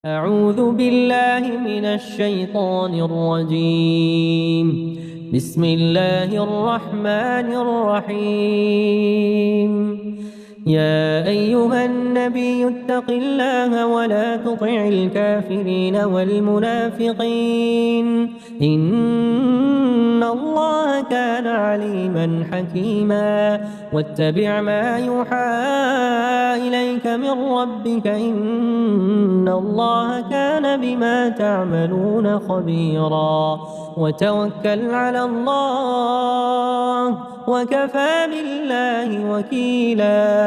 أعوذ بالله من الشيطان الرجيم. بسم الله الرحمن الرحيم. يا أيها النبي اتق الله ولا تطع الكافرين والمنافقين إن الله كان عليما حكيما. واتبع ما يوحى إليك من ربك إن الله كان بما تعملون خبيرا. وتوكل على الله وكفى بالله وكيلا.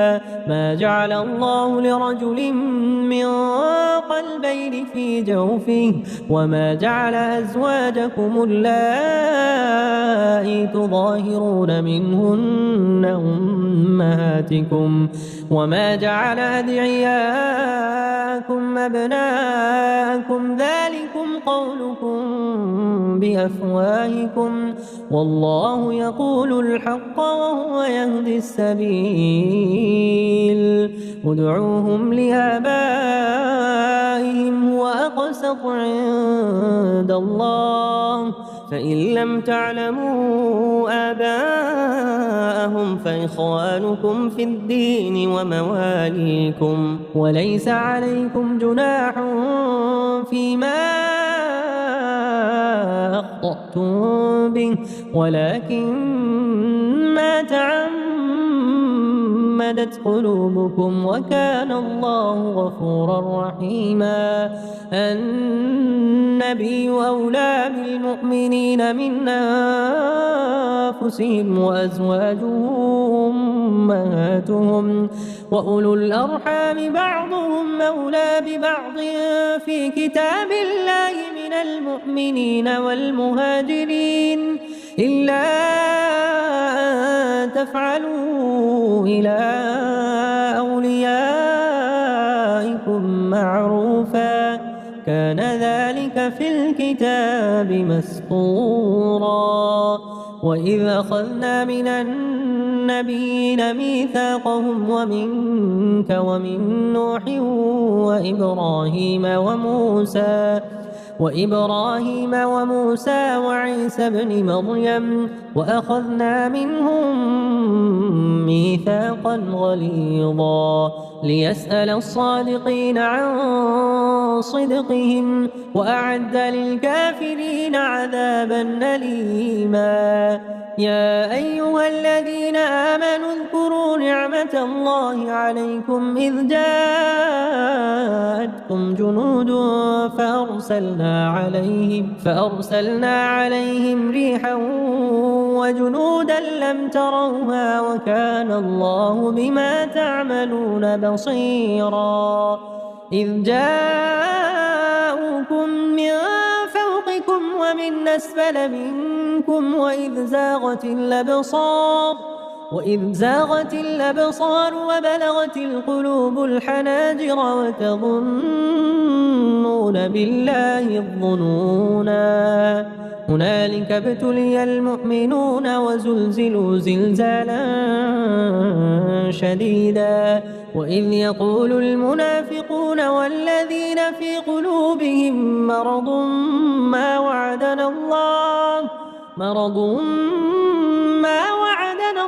ما جعل الله لرجل من قلبين في جوفه وما جعل أزواجكم اللائي تظاهرون منهن أمهاتكم وما جعل أدعياءكم أبناءكم ذلكم قولكم بأفواهكم والله يقول الحق وهو يهدي السبيل. ادعوهم لآبائهم هو أقسط عند الله فإن لم تعلموا آباءهم فإخوانكم في الدين ومواليكم وليس عليكم جناح فيما أخطأتم به ولكن ما تعمدت قلوبكم وكان الله غفورا رحيما. النبي أولى بالمؤمنين من أنفسهم وأزواجه أمهاتهم وأولو الأرحام بعضهم أولى ببعض في كتاب الله من المؤمنين والمهاجرين إلا أن تفعلوا إلى أوليائكم معروفا كان ذلك في الكتاب مسطورا. وإذ أخذنا من النبيين ميثاقهم ومنك ومن نوح وإبراهيم وموسى وعيسى بن مريم وأخذنا منهم ميثاقا غليظا ليسأل الصادقين عن صدقهم وأعد للكافرين عذابا أليما. يا أيها الذين آمنوا اذكروا نعمة الله عليكم إذ جاءتكم جنود فأرسلنا عليهم ريحا وجنودا لم تروها وكان الله بما تعملون بصيرا. إذ جاءوكم من فوقكم ومن أسفل منكم وإذ زاغت الأبصار وبلغت القلوب الحناجر وتظنون بالله الظنونا. هنالك ابتلي المؤمنون وزلزلوا زلزالا شديدا. وإذ يقول المنافقون والذين في قلوبهم مرض ما وعدنا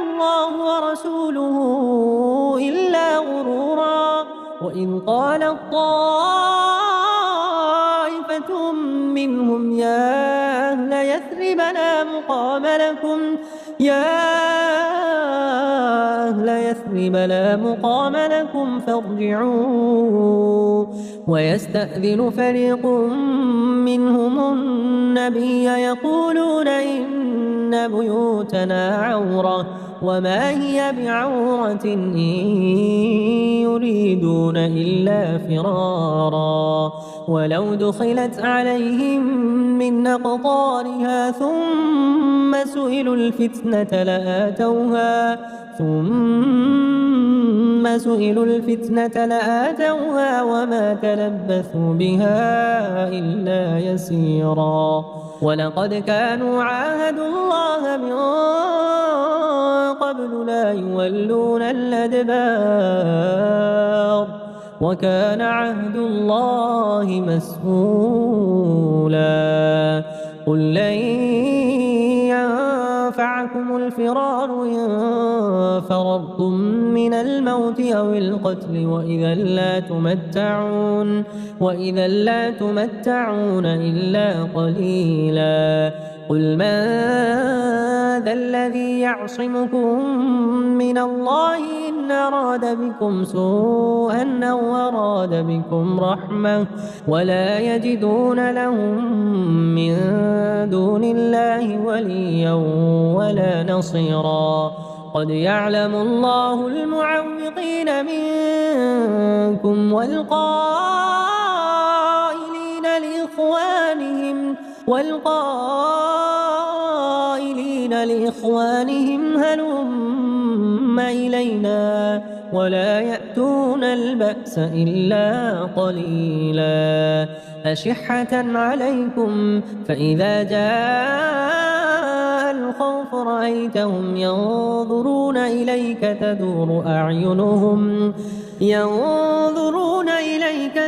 الله ورسوله إلا غرورا. وإذ قالت طائفة منهم يا أهل يثرب لا مقام لكم فارجعوا. ويستأذن فريق منهم النبي يقولون إن بيوتنا عورة وما هي بعورة إن يريدون إلا فرارا. ولو دخلت عليهم من أقطارها ثم سئلوا الفتنة لآتوها وما تلبثوا بها إلا يسيرا. ولقد كانوا عاهدوا الله من قبل لا يولون الأدبار وكان عهد الله مسئولا قل لن ينفعكم الفرار إن فررتم من الموت أو القتل وإذا لا تمتعون إلا قليلا قل من ذا الذي يعصمكم من الله إن أراد بكم سوءا أو أراد بكم رحمة ولا يجدون لهم من دون الله وليا ولا نصيرا قد يعلم الله المعوقين منكم والقائلين لإخوانهم هلم إلينا ولا يأتون البأس إلا قليلا أشحة عليكم فإذا جاء الخوف رأيتهم ينظرون إليك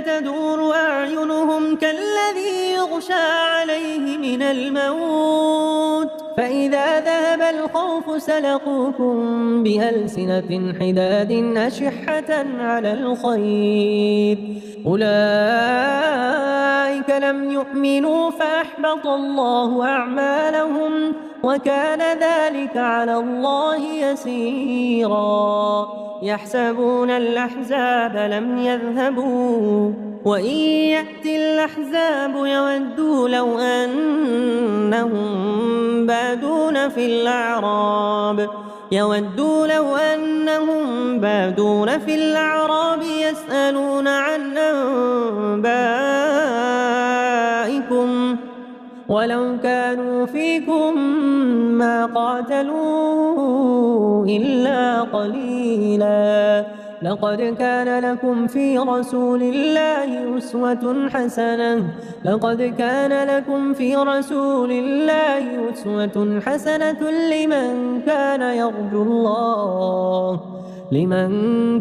تدور أعينهم كالذي يغشى عليه من الموت فإذا ذهب الخوف سلقوكم بألسنة حداد أشحة على الخير أولئك لم يؤمنوا فأحبط الله أعمالهم وكان ذلك على الله يسيرا يحسبون الأحزاب لم يذهبوا وإن يأتي الأحزاب يودوا لو أنهم بادون في الأعراب يسألون عن أنبائكم ولو كانوا فيكم ما قاتلوا إلا قليلا لقد كان لكم في رسول الله أسوة حسنة لمن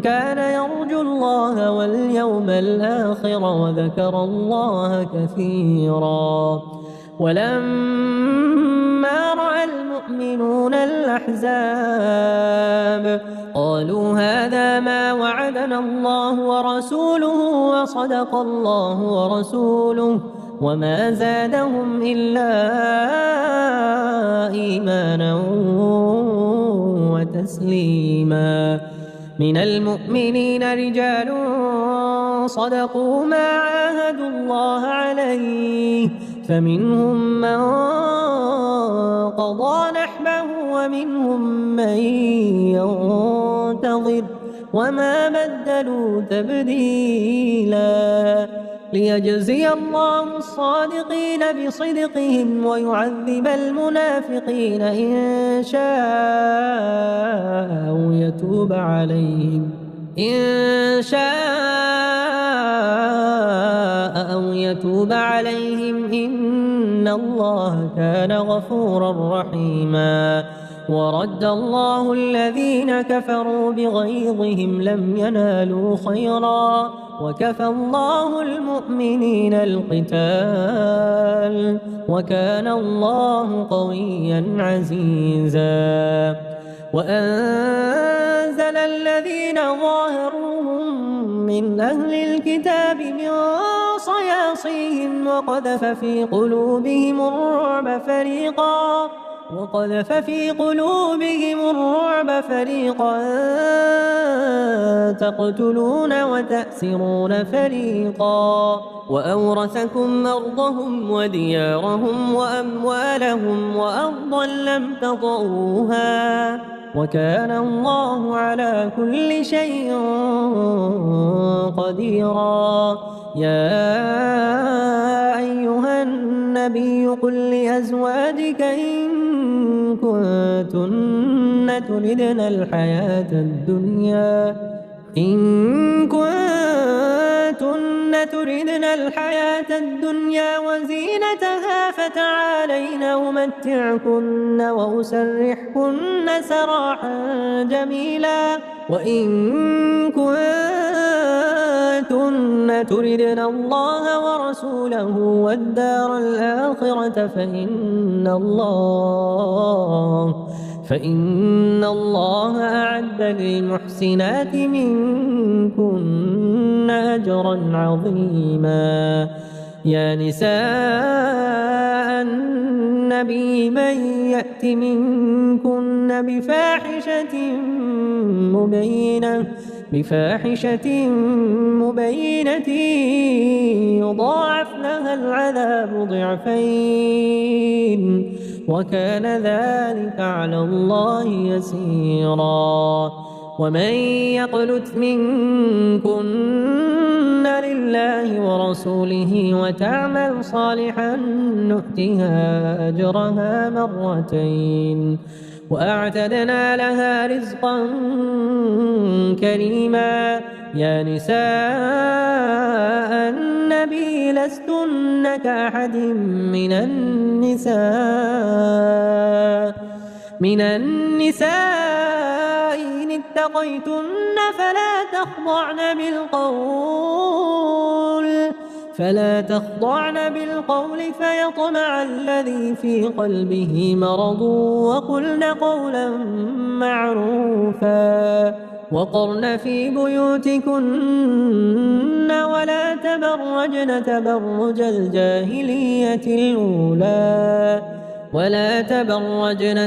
كان يرجو الله واليوم الآخر وذكر الله كثيرا ولما رأى المؤمنون الأحزاب قالوا هذا ما وعدنا الله ورسوله وصدق الله ورسوله وما زادهم إلا إيمانا وتسليما من المؤمنين رجال صدقوا ما عاهدوا الله عليه فمنهم من قضى نحبه ومنهم من ينتظر وما بدلوا تبديلا ليجزي الله الصادقين بصدقهم ويعذب المنافقين إن شاء أو يتوب عليهم إن الله كان غفورا رحيما ورد الله الذين كفروا بغيظهم لم ينالوا خيرا وكفى الله المؤمنين القتال وكان الله قويا عزيزا وأنزل الذين ظاهروهم من أهل الكتاب من صياصيهم وقذف في قلوبهم الرعب فريقا تقتلون وتأسرون فريقا وأورثكم أرضهم وديارهم وأموالهم وأرضا لم تطئوها وكان الله على كل شيء قديرا يا أيها النبي قل لأزواجك إن كنتن تردن الحياة الدنيا وزينتها فتعالين أمتعكن وأسرحكن سراحا جميلا وإن كنتن كنتن تردن الله ورسوله والدار الآخرة فإن الله أعد للمحسنات منكن أجرا عظيما. يا نساء النبي من يأت منكن بفاحشة مبينة يضاعف لها العذاب ضعفين وكان ذلك على الله يسيرا. ومن يقنت منكن لله ورسوله وتعمل صالحا نؤتها أجرها مرتين وأعتدنا لها رزقا كريما. يا نساء النبي لستن كأحد من النساء إن اتقيتن فلا تخضعن بالقول فيطمع الذي في قلبه مرض وقلن قولا معروفا. وقرن في بيوتكن ولا تبرجن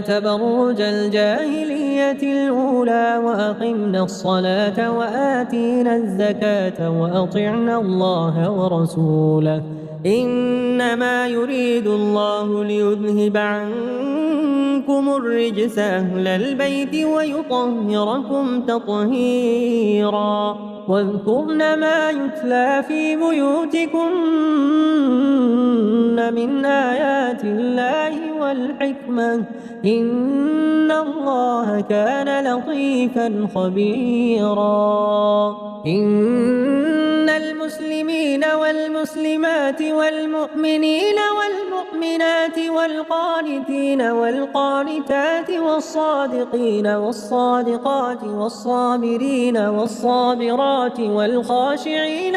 تبرج الجاهلية الأولى وأقمنا الصلاة وآتينا الزكاة وأطعنا الله ورسوله إنما يريد الله ليذهب عنكم الرجس أهل البيت ويطهركم تطهيرا. واذكرن ما يتلى في بيوتكن من آيات الله والحكمة إن الله كان لطيفا خبيرا. إن المسلمين والمسلمات والمؤمنين والمؤمنات والقانتين والقانتات والصادقين والصادقات والصابرين والصابرات والخاشعين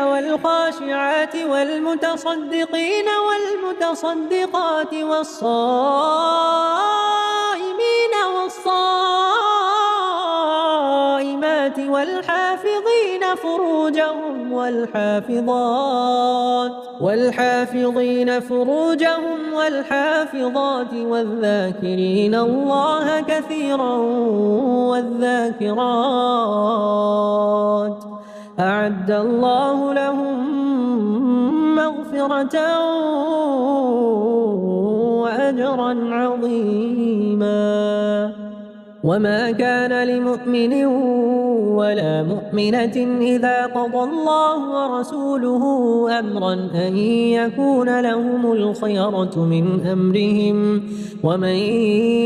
والخاشعات والمتصدقين والمتصدقات والصائمين والصائمات والحافظين فروجهم والحافظات والذاكرين الله كثيرا والذاكرات أعد الله لهم مغفرة وأجرا عظيما. وما كان لمؤمن ولا مؤمنة إذا قضى الله ورسوله أمرا أن يكون لهم الخيرة من أمرهم ومن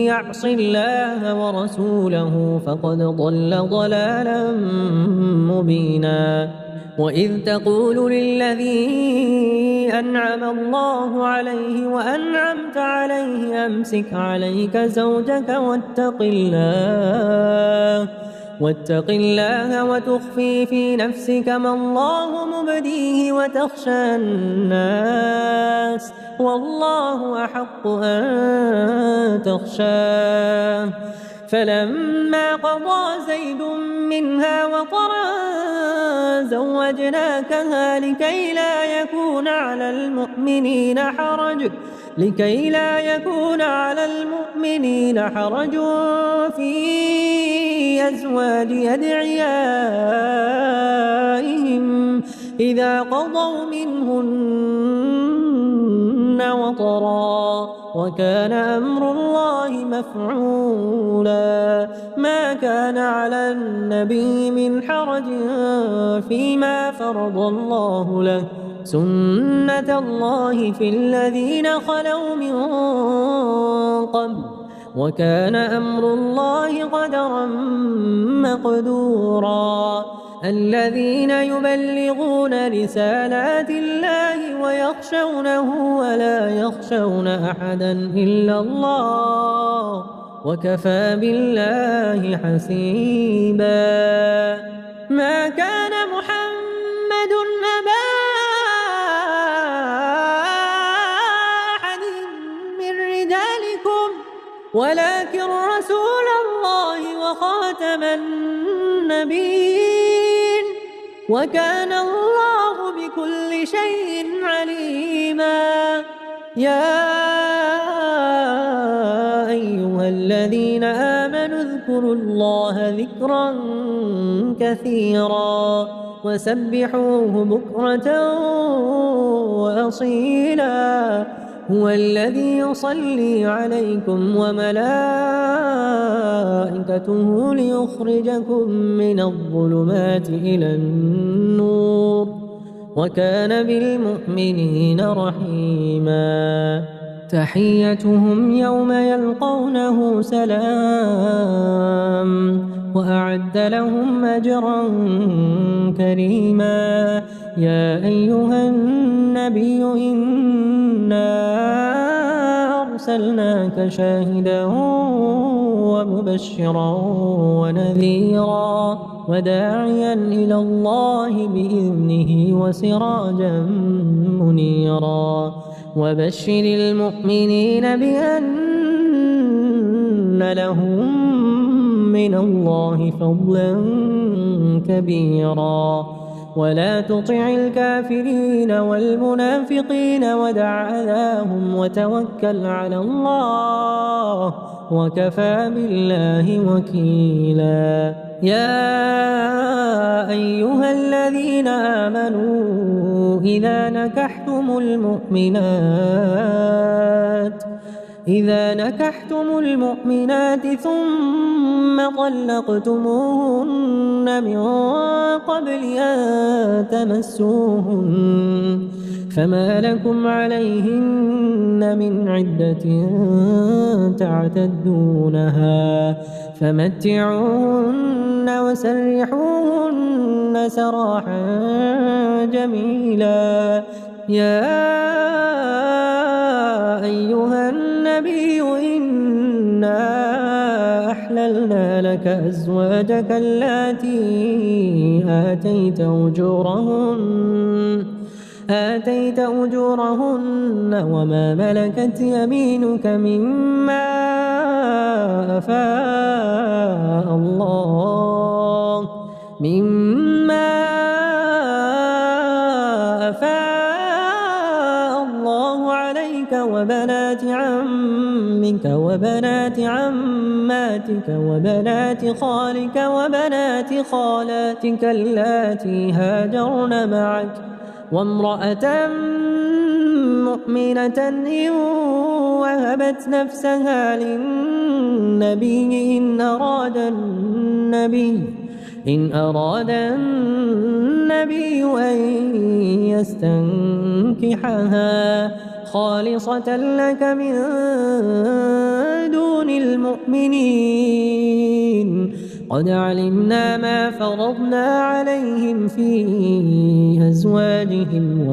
يعص الله ورسوله فقد ضل ضلالا مبينا. وإذ تقول للذي أنعم الله عليه وأنعمت عليه أمسك عليك زوجك واتق الله وتخفي في نفسك ما الله مبديه وتخشى الناس والله أحق أن تخشاه. فلما قضى زيد منها وطرا زوجناكها لكي لا يكون على المؤمنين حرج في أزواج أدعيائهم إذا قضوا منهن وطرا وكان أمر الله مفعولا. ما كان على النبي من حرج فيما فرض الله له سنة الله في الذين خلوا من قبل وكان أمر الله قدرا مقدورا. الذين يبلغون رسالات الله ويخشونه ولا يخشون أحدا إلا الله وكفى بالله حسيبا. ما كان محمد أبا أحد من رجالكم ولكن رسول الله وخاتم النبيين وكان الله بكل شيء عليما. يا أيها الذين آمنوا اذكروا الله ذكرا كثيرا وسبحوه بكرة وأصيلا. هو الذي يصلي عليكم وملائكته ليخرجكم من الظلمات إلى النور وكان بالمؤمنين رحيما. تحيتهم يوم يلقونه سلام وأعد لهم أجرا كريما. يا أيها النبي إنا أرسلناك شاهدا ومبشرا ونذيرا وداعيا إلى الله بإذنه وسراجا منيرا. وبشر المؤمنين بأن لهم من الله فضلا كبيرا. ولا تطع الكافرين والمنافقين ودع أذاهم وتوكل على الله وكفى بالله وكيلا. يا أيها الذين آمنوا إذا نكحتم المؤمنات ثم طلقتموهن من قبل أن تمسوهن فما لكم عليهن من عدة تعتدونها فمتعوهن وسرحوهن سراحا جميلا. يا أيها النبي إنا أحللنا لك أزواجك اللاتي آتيت أجورهن وما ملكت يمينك مما أفاء الله عليك وبنات عمك وبنات عماتك وبنات خالك وبنات خالاتك اللاتي هاجرن معك وامرأة مؤمنة إن وهبت نفسها للنبي إن أراد النبي أن يستنكحها خالصة لك من دون المؤمنين. قد علمنا ما فرضنا عليهم في أزواجهم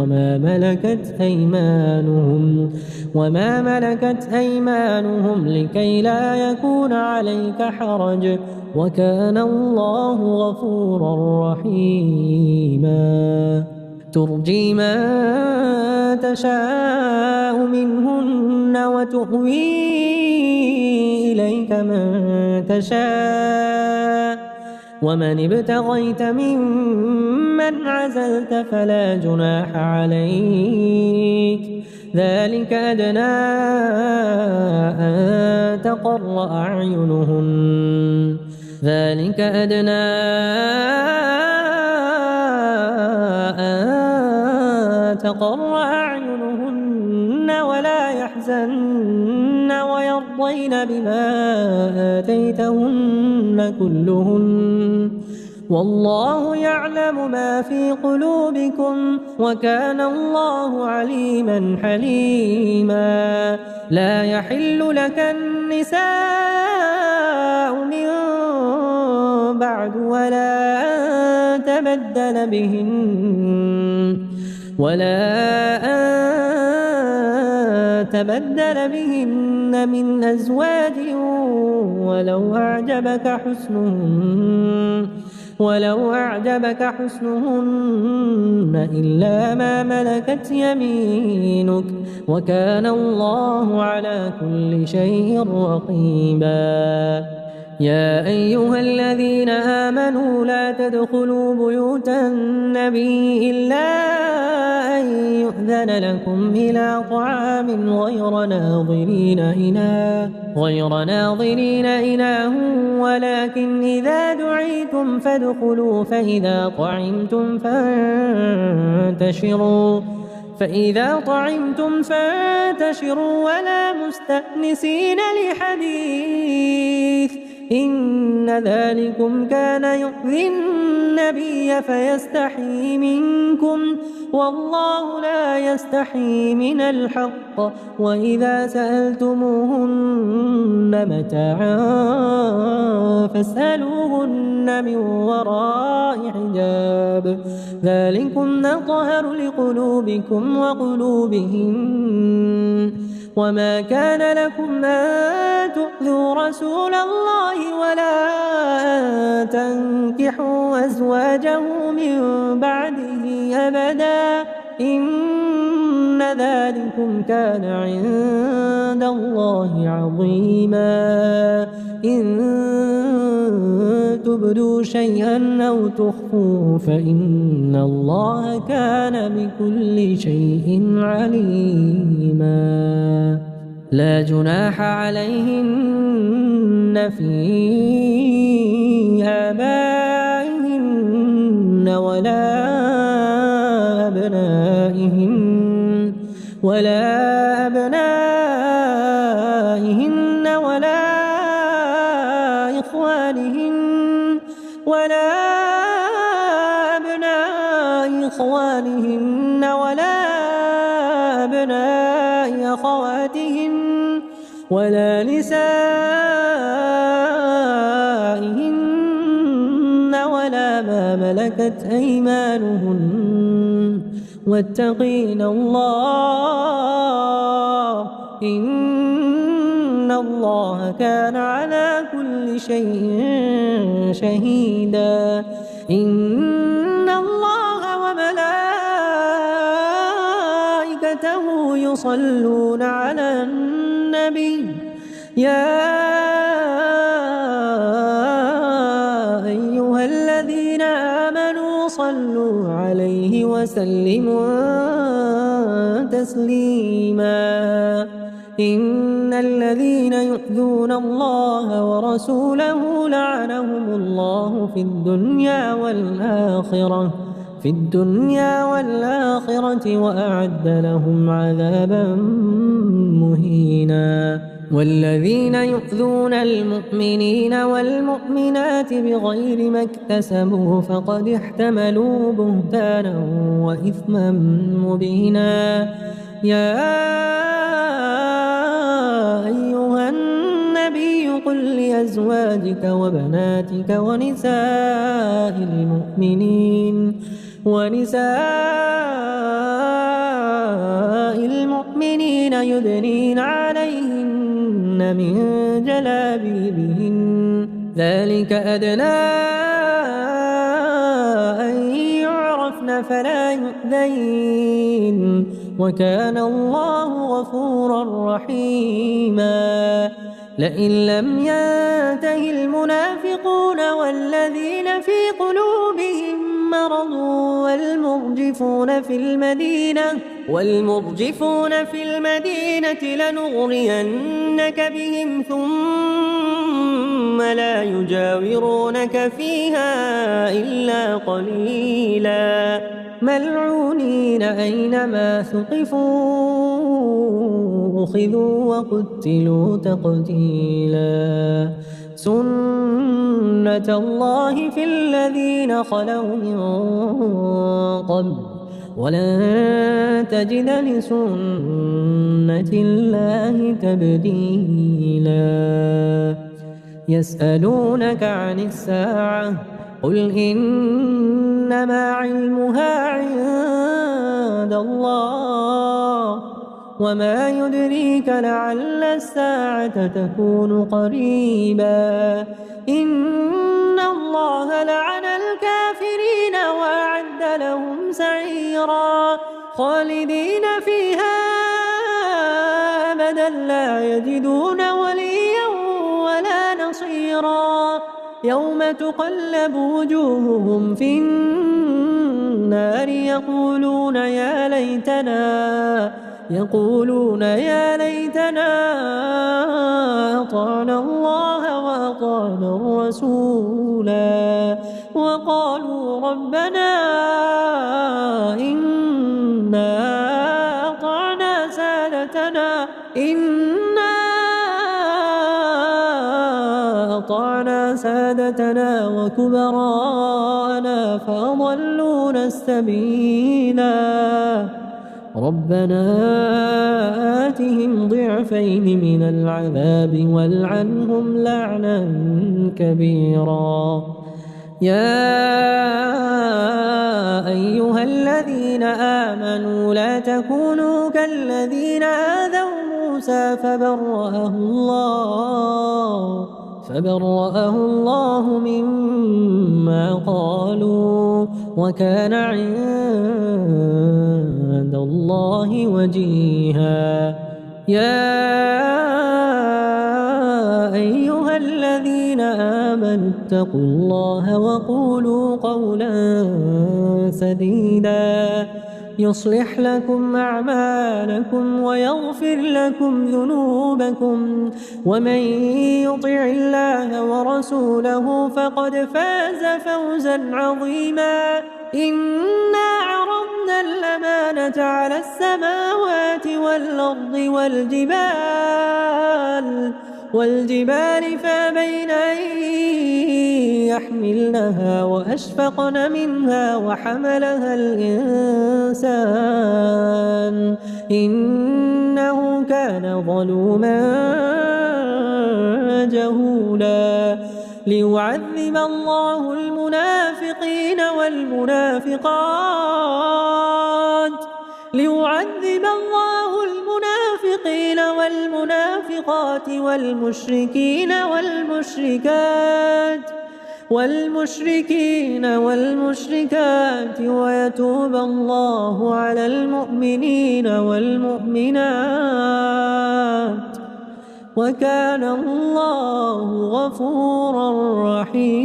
وما ملكت أيمانهم لكي لا يكون عليك حرج وكان الله غفورا رحيما. ترجي من تشاء منهن وتؤوي إليك من تشاء ومن ابتغيت ممن عزلت فلا جناح عليك. ذلك أدنى أن تقر أعينهن ولا يحزن ويرضين بما آتيتهن كلهن والله يعلم ما في قلوبكم وكان الله عليما حليما. لا يحل لك النساء من بعد ولا أن تبدل بهن من أزواج ولو أعجبك حسنهن إلا ما ملكت يمينك وكان الله على كل شيء رقيبا. يا أيها الذين آمنوا لا تدخلوا بيوت النبي إلا أن يؤذن لكم إلى طعام غير ناظرين إناه ولكن إذا دعيتم فادخلوا فإذا طعمتم فانتشروا ولا مستأنسين لحديث إن ذلكم كان يؤذي النبي فيستحيي منكم والله لا يستحيي من الحق. وإذا سألتموهن متاعا فاسألوهن من وراء حجاب ذلكم أطهر لقلوبكم وقلوبهن. وما كان لكم أن تؤذوا رسول الله ولا أن تنكحوا أزواجه من بعده أبدا إن ذلكم كان عند الله عظيما. إن تبدوا شيئا أو تخفوه فإن الله كان بكل شيء عليما. لا جناح عليهن في آبائهن ولا أبنائهن ولا إخوانهن ولا أبناء أخواتهن ولا نسائهن ولا ما ملكت أيمانهن واتقين الله إن الله كان على كل شيء شهيدا. إن الله وملائكته يصلون على النبي يا أيها الذين آمنوا صلوا عليه وسلموا تسليما. إن الذين يؤذون الله ورسوله لعنهم الله في الدنيا والآخرة وأعد لهم عذابا مهينا. والذين يؤذون المؤمنين والمؤمنات بغير ما اكتسبوا فقد احتملوا بهتانا وإثما مبينا. يا أيها النبي قل لأزواجك وبناتك ونساء المؤمنين يدنين عليهن من جلابيبهن ذلك أدنى أن يعرفن فلا يؤذين وكان الله غفورا رحيما. لئن لم ينته المنافقون والذين في قلوبهم مرض والمرجفون في المدينة لنغرينك بهم ثم لا يجاورونك فيها إلا قليلا ملعونين أينما ثقفوا أخذوا وقتلوا تقتيلا. سنة الله في الذين خلوا من قبل ولن تجد لسنة الله تبديلا. يسألونك عن الساعة قل إنما علمها عند الله وما يدريك لعل الساعة تكون قريبا إن الله لعن الكافرين وأعد لهم سعيرا خالدين فيها أبدا لا يجدون وليا ولا نصيرا يوم تقلب وجوههم في النار يقولون يا ليتنا أطعنا الله وأطعنا الرسولا وقالوا ربنا إنا أطعنا سادتنا وكبراءنا فأضلونا السبيلا ربنا آتهم ضعفين من العذاب والعنهم لعنا كبيرا يا أيها الذين آمنوا لا تكونوا كالذين آذوا موسى فبرأه الله مما قالوا وكان عند الله وجيها يا أيها الذين آمنوا اتقوا الله وقولوا قولا سديدا يصلح لكم أعمالكم ويغفر لكم ذنوبكم ومن يطع الله ورسوله فقد فاز فوزا عظيما إنا عرضنا الأمانة على السماوات والأرض والجبال فأبين أن يحملنها وأشفقن منها وحملها الإنسان إنه كان ظلوما جهولا ليعذب الله المنافقين والمنافقات والمشركات ويتوب الله على المؤمنين والمؤمنات وكان الله غفورا رحيما.